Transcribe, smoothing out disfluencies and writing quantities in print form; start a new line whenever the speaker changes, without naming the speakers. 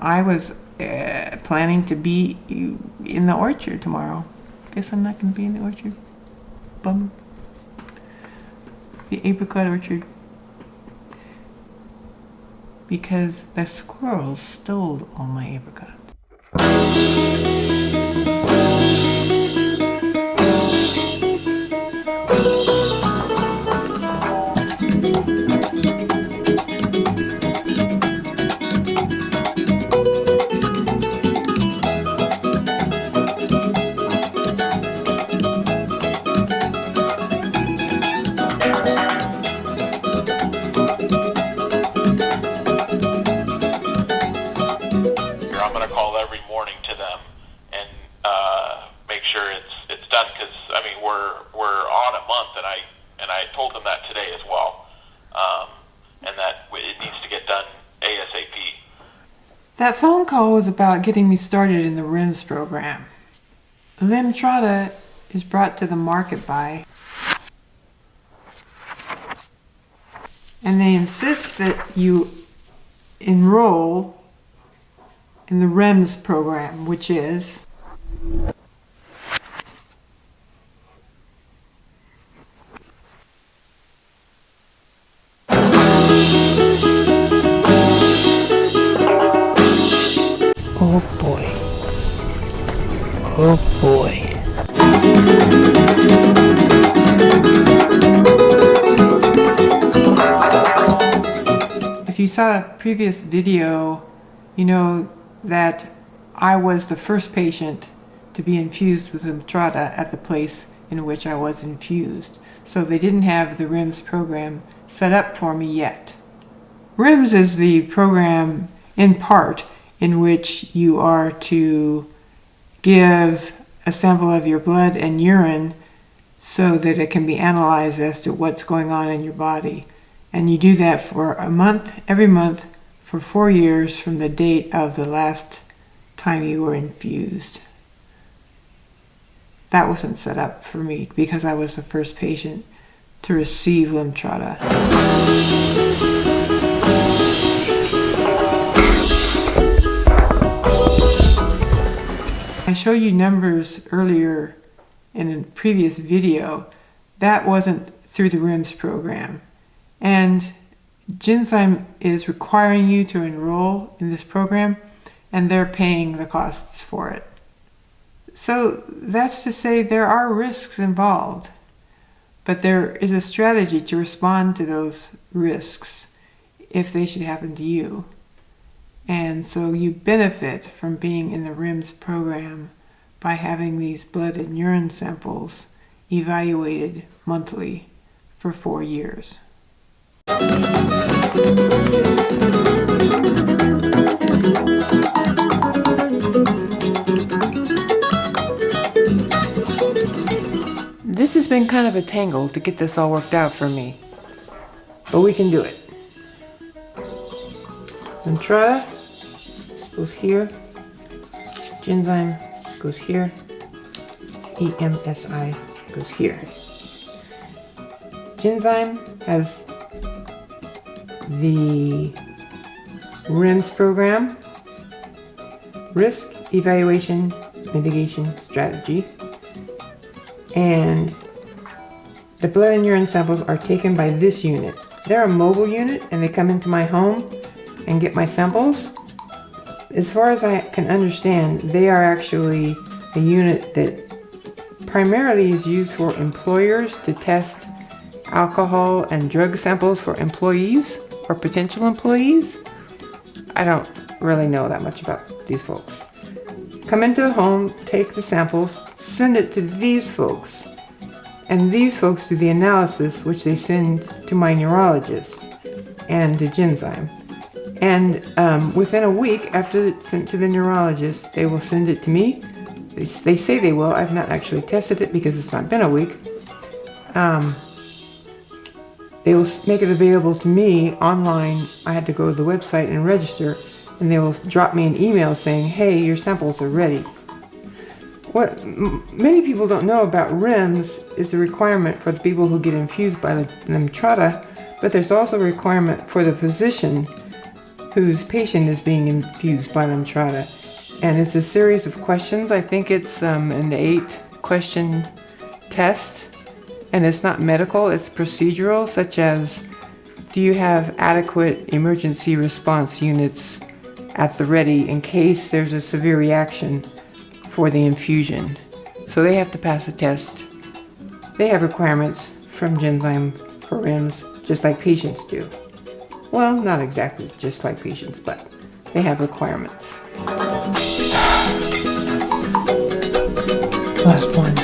I was planning to be in the orchard tomorrow. Guess I'm not going to be in the orchard. Bum. The apricot orchard. Because the squirrels stole all my apricots.
I'm going to call every morning to them and make sure it's done, because I mean we're on a month, and I told them that today as well, and that it needs to get done ASAP.
That phone call was about getting me started in the R.E.M.S program. Lemtrada is brought to the market by, and they insist that you enroll in the R.E.M.S program, which is oh boy. If you saw a previous video, you know that I was the first patient to be infused with Lemtrada at the place in which I was infused. So they didn't have the R.E.M.S program set up for me yet. R.E.M.S is the program, in part, in which you are to give a sample of your blood and urine so that it can be analyzed as to what's going on in your body. And you do that for a month, every month, for 4 years from the date of the last time you were infused. That wasn't set up for me because I was the first patient to receive Lemtrada. I showed you numbers earlier in a previous video. That wasn't through the R.E.M.S program. And Genzyme is requiring you to enroll in this program, and they're paying the costs for it. So that's to say there are risks involved, but there is a strategy to respond to those risks if they should happen to you. And so you benefit from being in the R.E.M.S program by having these blood and urine samples evaluated monthly for 4 years. This has been kind of a tangle to get this all worked out for me, but we can do it. Lemtrada goes here, Genzyme goes here, EMSI goes here. Genzyme has the R.E.M.S program, Risk Evaluation Mitigation Strategy, and the blood and urine samples are taken by this unit. They're a mobile unit and they come into my home and get my samples. As far as I can understand, they are actually a unit that primarily is used for employers to test alcohol and drug samples for employees or potential employees. I don't really know that much about these folks. Come into the home, take the samples, send it to these folks, and these folks do the analysis, which they send to my neurologist and to Genzyme. And within a week after it's sent to the neurologist, they will send it to me. They say they will. I've not actually tested it because it's not been a week. They will make it available to me online. I had to go to the website and register, and they will drop me an email saying, hey, your samples are ready. What many people don't know about R.E.M.S is a requirement for the people who get infused by Lemtrada, but there's also a requirement for the physician whose patient is being infused by Lemtrada. And it's a series of questions. I think it's an 8-question test. And it's not medical, it's procedural, such as, do you have adequate emergency response units at the ready in case there's a severe reaction for the infusion? So they have to pass a test. They have requirements from Genzyme for R.E.M.S, just like patients do. Well, not exactly just like patients, but they have requirements. Last one.